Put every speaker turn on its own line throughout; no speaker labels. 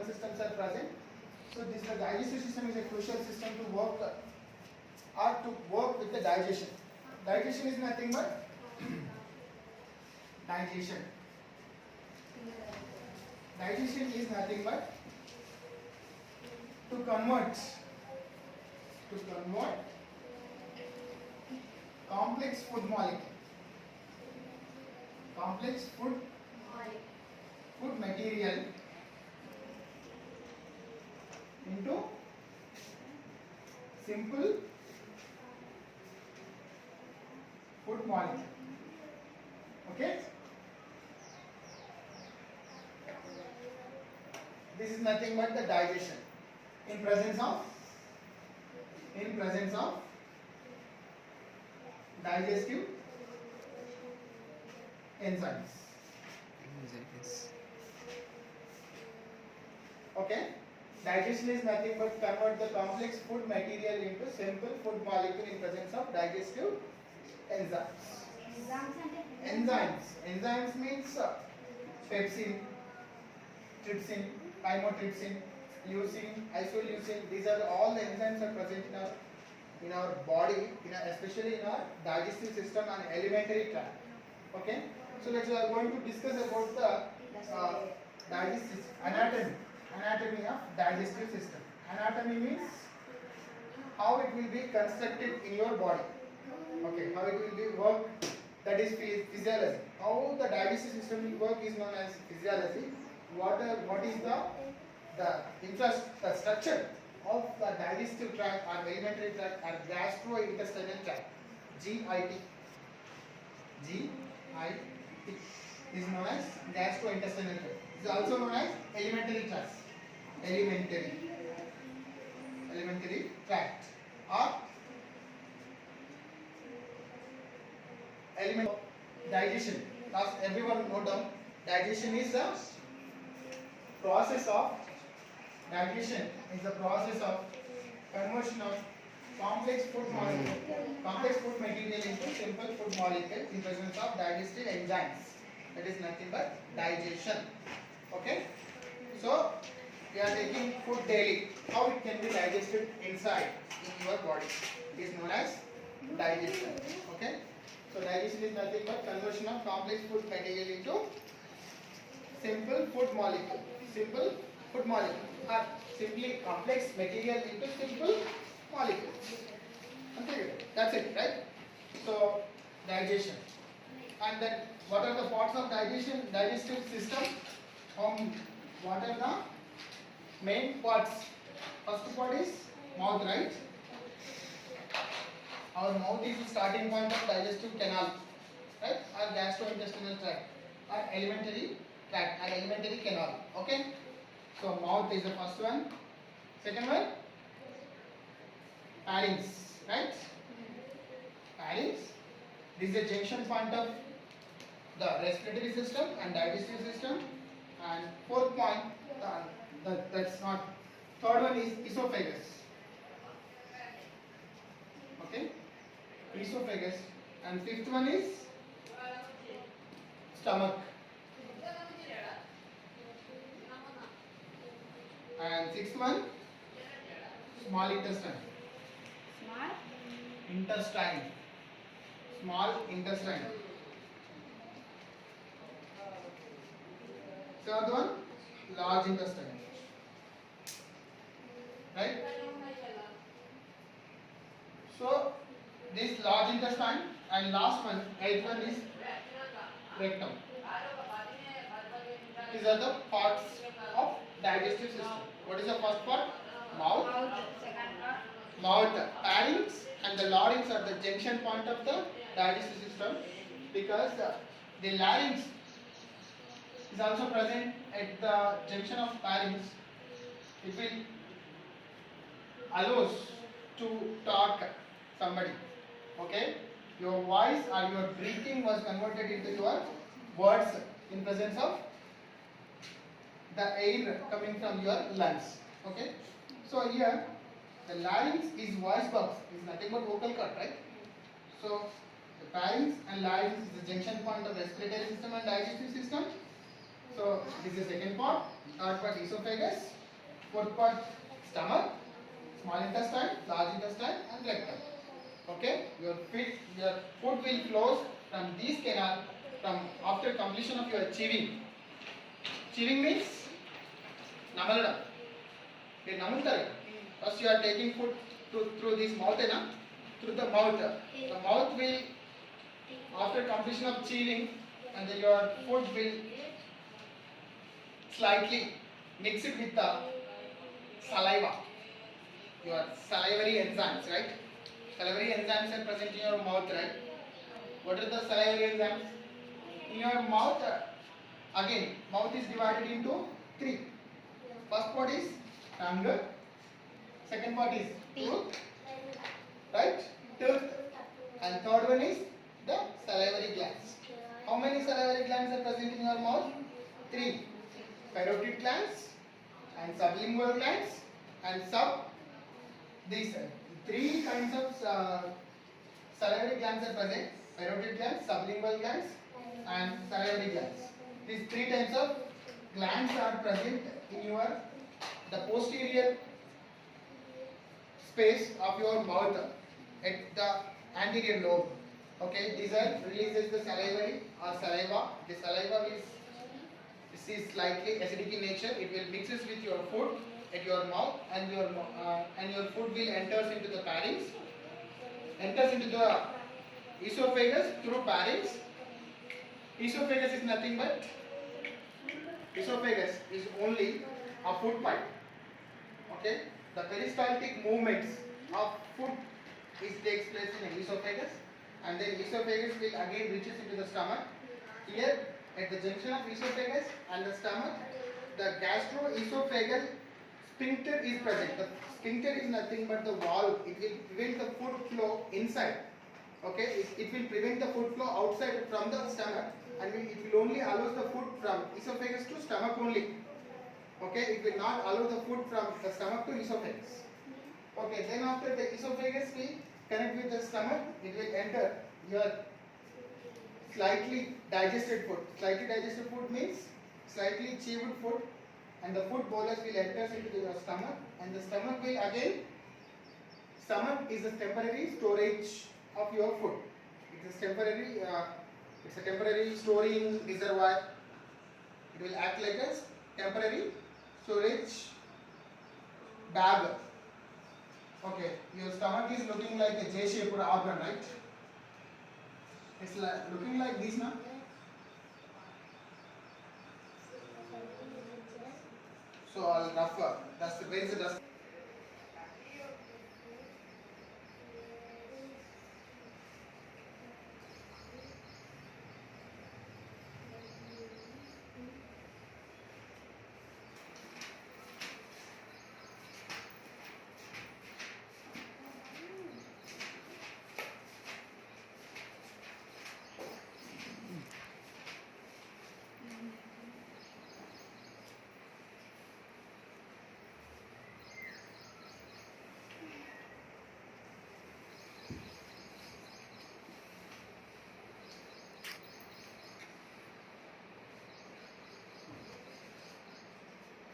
organ systems are present. So this the digestive system is a crucial system to work with the digestion. Digestion is nothing but digestion. Digestion is nothing but to convert complex food material into simple food molecule. Okay, this is nothing but the digestion in presence of digestive enzymes. Okay, digestion is nothing but convert the complex food material into simple food molecule in presence of digestive enzymes. Enzymes means pepsin, trypsin, chymotrypsin, leucine, isoleucine. These are all the enzymes are present in our body, especially in our digestive system and alimentary tract. Okay, so let's we are going to discuss about the digestive anatomy of digestive system. Anatomy means how it will be constructed in your body. Okay, how it will be work, that is physiology. How the digestive system will work is known as physiology. What is the structure of the digestive tract or alimentary tract or gastrointestinal tract, GIT is known as gastrointestinal tract. It is also known as alimentary tract or digestion. Now everyone note down, digestion is the process of conversion of complex food material into simple food molecule in presence of digestive enzymes. That is nothing but digestion. Okay, so we are taking food daily. How it can be digested inside in your body? It is known as digestion. Okay, so digestion is nothing but conversion of complex food material into simple food molecule. Or simply complex material into simple molecules. Okay, that's it, right? So digestion. And then what are the parts of digestive system? What are the main parts? First part is mouth, right? Our mouth is the starting point of digestive canal, right? Or gastrointestinal tract, or alimentary tract, or alimentary canal. Okay? So mouth is the first one. Second one, pharynx, right? Pharynx. This is the junction point of the respiratory system and digestive system. And fourth point, that's not. Third one is esophagus. Okay, esophagus. And fifth one is stomach. And sixth one, small intestine. Small intestine. Seventh one, large intestine. Right? So this large intestine and last one, eighth one is rectum. These are the parts of digestive system. What is the first part? Mouth, pharynx, and the larynx are the junction point of the digestive system, because the larynx is also present at the junction of pharynx. It will allows to talk somebody. Okay, your voice or your breathing was converted into your words in presence of the air coming from your lungs. Okay, so here the larynx is voice box, is nothing but vocal cord, right? So the pharynx and larynx is the junction point of respiratory system and digestive system, So this is second part. Third part esophagus. Fourth part stomach, small intestine, large intestine, and rectum. Okay, your food will flow from these canal from after completion of your chewing. Chewing means namalada. You namultare. First you are taking food through this mouth, through the mouth. The mouth will after completion of chewing, and then your food will slightly mix it with the saliva. Your salivary enzymes, right? Salivary enzymes are present in your mouth, right? What are the salivary enzymes? In your mouth, again, mouth is divided into three. First part is tongue, second part is tooth, right? Tooth, and third one is the salivary glands. How many salivary glands are present in your mouth? Three. Parotid glands and sublingual glands and these three kinds of salivary glands are present: parotid glands, sublingual glands, and salivary glands. These three types of glands are present in the posterior space of your mouth at the anterior lobe. Okay, these are releases the salivary or saliva. The saliva is slightly acidic in nature. It will mixes with your food at your mouth, and your food will enters into the pharynx, enters into the esophagus through pharynx. Esophagus is nothing but esophagus is only a food pipe. Okay, the peristaltic movements of food takes place in esophagus, and then esophagus will again reaches into the stomach. Here at the junction of esophagus and the stomach, the gastroesophageal sphincter is present. The sphincter is nothing but the valve. It will prevent the food flow inside. Okay, it will prevent the food flow outside from the stomach, and it will only allow the food from esophagus to stomach only. Okay, it will not allow the food from the stomach to esophagus. Okay, then after the esophagus will connect with the stomach, it will enter your slightly digested food. Slightly digested food means slightly chewed food, and the food bolus will enter into your stomach, and the stomach will again. Stomach is a temporary storage of your food. It is temporary. It's a temporary storing reservoir. It will act like a temporary storage bag. Okay, your stomach is looking like a J-shaped organ, right? It's looking like this now. So I'll rough. That's where is the dust?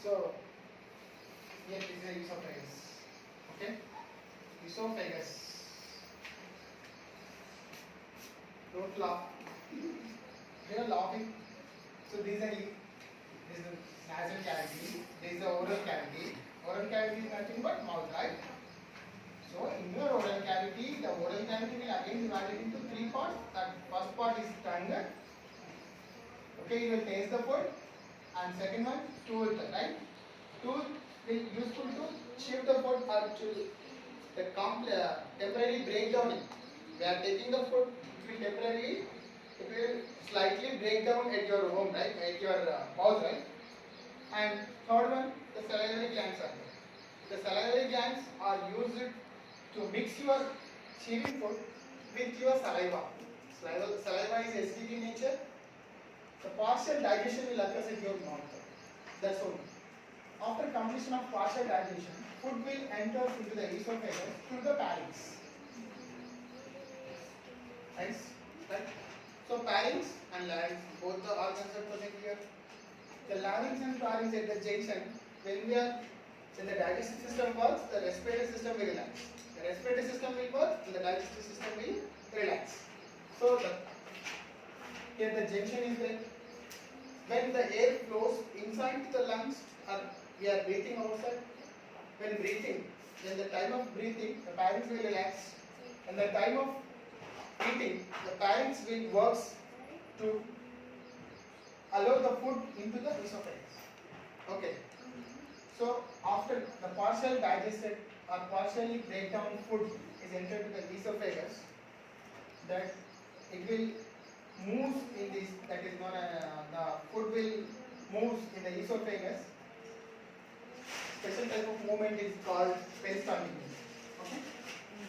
So here is the esophagus. Okay, esophagus. Don't laugh. They are laughing. So this is the nasal cavity. This is the oral cavity. Oral cavity is nothing but mouth, right? So in your oral cavity, the oral cavity will again divide into three parts. That first part is tongue. Okay, you will taste the food. And second one, tooth, right? Tooth will useful to chew the food or to the temporary breakdown. We are taking the food, it will slightly break down at your home, right? At your mouth, right? And third one, the salivary glands are there. The salivary glands are used to mix your chewing food with your saliva. Saliva is acidic in nature. The partial digestion will occur in your mouth. That's all. After completion of partial digestion, food will enter into the esophagus through the pharynx. Right? So pharynx and larynx, both the organs are present here. the larynx and pharynx at the junction, when the digestive system works, the respiratory system will relax. The respiratory system will work, and the digestive system will relax. So here the junction is there. When the air flows inside the lungs, or we are breathing outside. When breathing, then the time of breathing, the pharynx will relax, and the time of eating, the pharynx will works to allow the food into the esophagus. Okay. So after the partial digested or partially breakdown food is entered to the esophagus, that it will move in this, that is known as the food will move in the esophagus. Special type of movement is called peristaltic. Okay,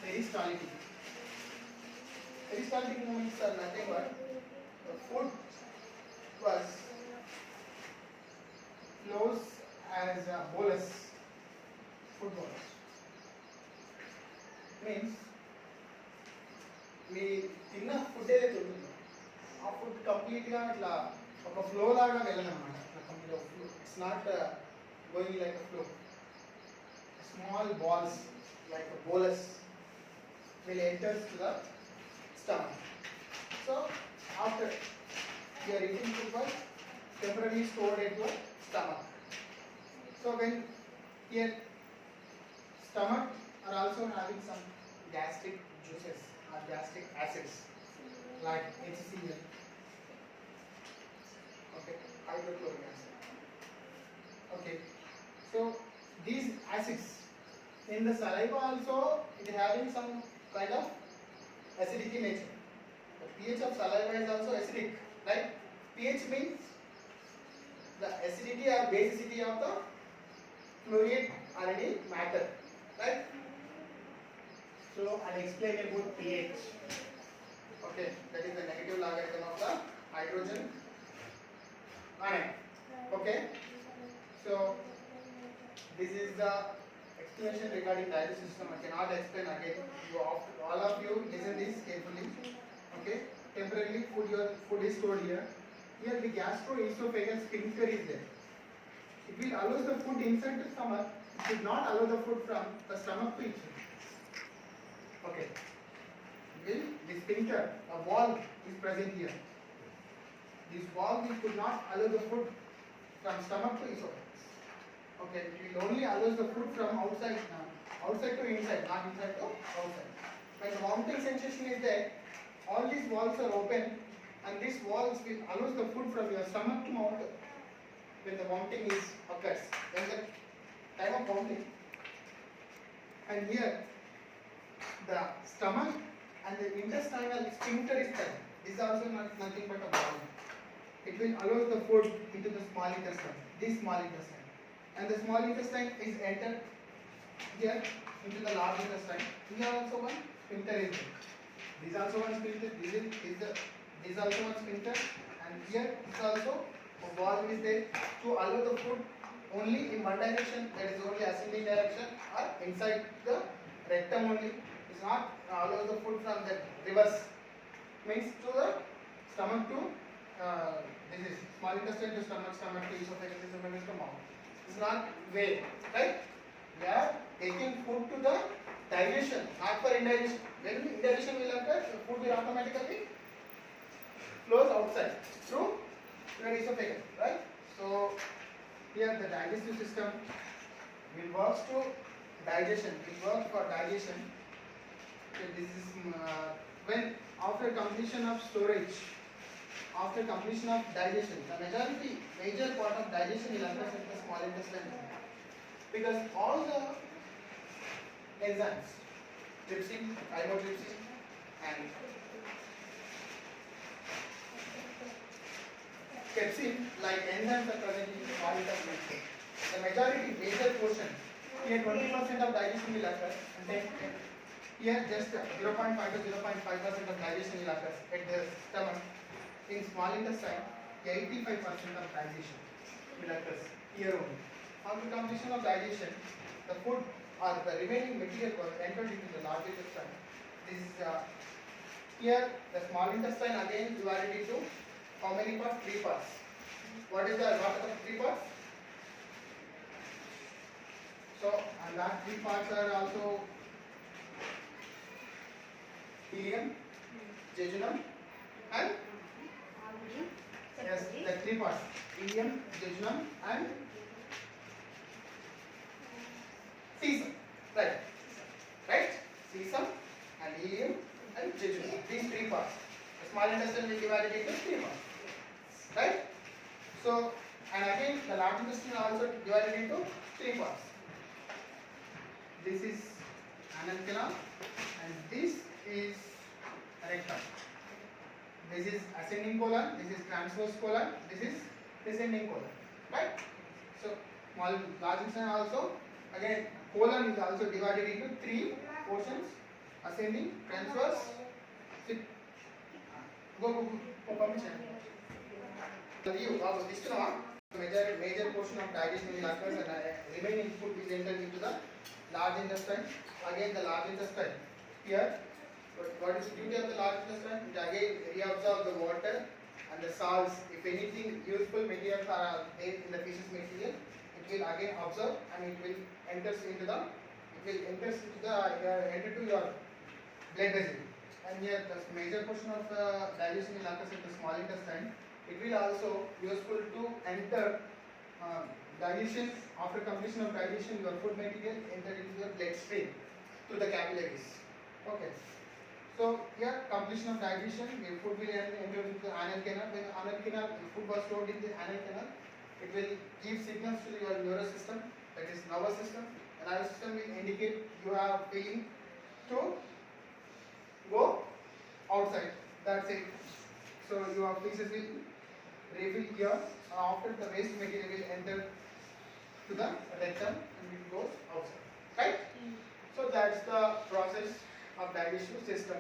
peristaltic. Peristaltic movements are nothing but the food was flows as a bolus. Food bolus means we తిన్న food ఏదైతే ఉంటుందో ఆ food కంప్లీట్గా ఇట్లా ఒక flow లాగా వెళ్ళదన్నమాట. It's not going like a flow. Small balls like a bolus will enter to the stomach. So after you are eating food was temporarily stored into the stomach. So when here stomach are also having some gastric juices or gastric acids like HCl, okay, hydrochloric acid. Okay, so these acids in the saliva also it having some kind of acidic nature. The pH of saliva is also acidic, right? pH means the acidity or basicity of the fluid or any matter, right? So I'll explain about pH. Okay, that is the negative logarithm of the hydrogen ion. Okay, so this is the explanation regarding digestive system. I cannot explain again. All of you listen this carefully. Okay, temporarily your food is stored here. Here the gastroesophageal sphincter is there. It will allow the food inside the stomach. It should not allow the food from the stomach to inside. Okay. Will the sphincter, a wall is present here. This wall we could not allow the food from stomach to esophagus. Okay, it will only allow the food from outside to inside, not inside to outside. When the vomiting sensation is there, all these walls are open, and these walls will allow the food from your stomach to mount when the vomiting is occurs. When the time of vomiting, and here the stomach and the intestinal sphincter is there. This is also nothing but a wall. It will allow the food into the small intestine. This small intestine. And the small intestine is entered here into the large intestine. Here also one sphincter is there. This also one sphincter. This also one sphincter, and here is also a wall is there to allow the food only in one direction, that is only ascending direction, or inside the rectum only. It's not allow the food from the reverse. Means to the stomach to this is small intestine to stomach, stomach to esophagus, esophagus to mouth. It's not way, right? We are taking food to the digestion, not for indigestion. When indigestion will occur, the food will automatically flows outside through your esophagus, right? So here the digestive system will work to digestion. It works for digestion. So this is when after completion of storage. After completion of digestion, the major part of digestion will occur in the small intestine, because all the enzymes, trypsin, chymotrypsin, and pepsin, like enzymes are present in the small intestine. The major portion, here 20% of digestion will occur, and then here just 0.5 to 0.5% of digestion will occur at the stomach. In small intestine, 85% of digestion will occur here only. After completion of digestion, the food or the remaining material was entered into the large intestine. This is here the small intestine again divided into how many parts? 3 parts. What are the three parts? So, and that three parts are also helium, jejunum, and yes, the three parts: helium, jejunum, and cesium. Right, right. Cesium and helium and jejunum. These three parts. The small intestine will divide it into three parts. Right. So, and again, the large intestine also divided into three parts. This is anal canal, and this is rectum. This is ascending colon, this is transverse colon, this is descending colon. Right? So, small large intestine also, again, colon is also divided into three portions: ascending, transverse. Go, permission. Major portion of digestion will occur, and remaining food is entered into the large intestine. Again, the large intestine here. What is the duty of the large intestine? It again reabsorb the water and the salts. If anything useful materials are there in the feces material, it will again absorb and it will enter into the enter to your blood vessel. And here the major portion of digestion will occur in the small intestine. It will also useful to enter digestion. After completion of digestion, your food material enter into your bloodstream to the capillaries. Okay. So here completion of digestion, your food will enter into the anal canal. When anal canal, the food was stored in the anal canal, it will give signals to your nervous system, that is nervous system. The nervous system will indicate you are feeling to go outside. That's it. So your feces will refill here. After the waste material will enter to the rectum and it goes outside. Right? So that's the process of digestive system.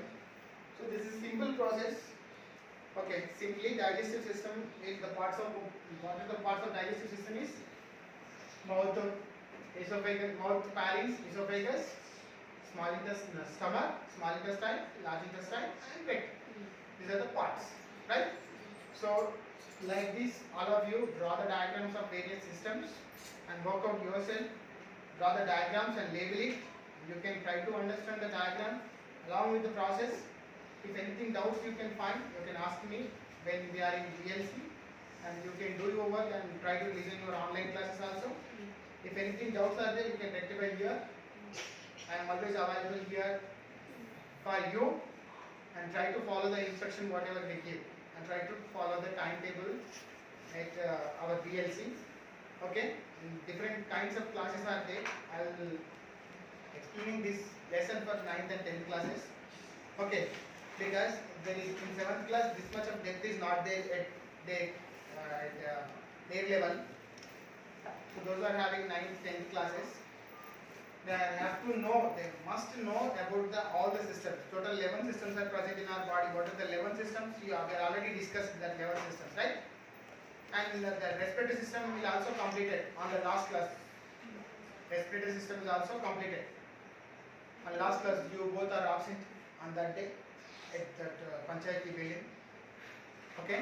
So this is simple process. Okay, simply digestive system is the parts of what are the parts of digestive system is mouth, esophagus, mouth, pharynx, esophagus, small intestine, stomach, small intestine, large intestine, and rectum. These are the parts, right? So like this, all of you draw the diagrams of various systems and work out yourself. Draw the diagrams and label it. You can try to understand the diagram along with the process. If anything doubts you can find, you can ask me when we are in VLC, and you can do your work and try to listen your online classes also. If anything doubts are there, you can rectify here. I am always available here for you, and try to follow the instruction whatever they give, and try to follow the timetable at our VLC. Okay, different kinds of classes are there. I will explaining this lesson for 9th and 10th classes. Okay, because there is in 7th class this much of depth is not there at their level. So those are having 9th, 10th classes. They have to know, they must know about all the systems. Total 11 systems are present in our body. What are the 11 systems? We already discussed the 11 systems, right? And the respiratory system will also completed on the last class. Respiratory system is also completed. On last class, you both are absent on that day at that Panchayati building. Okay?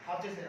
Objects.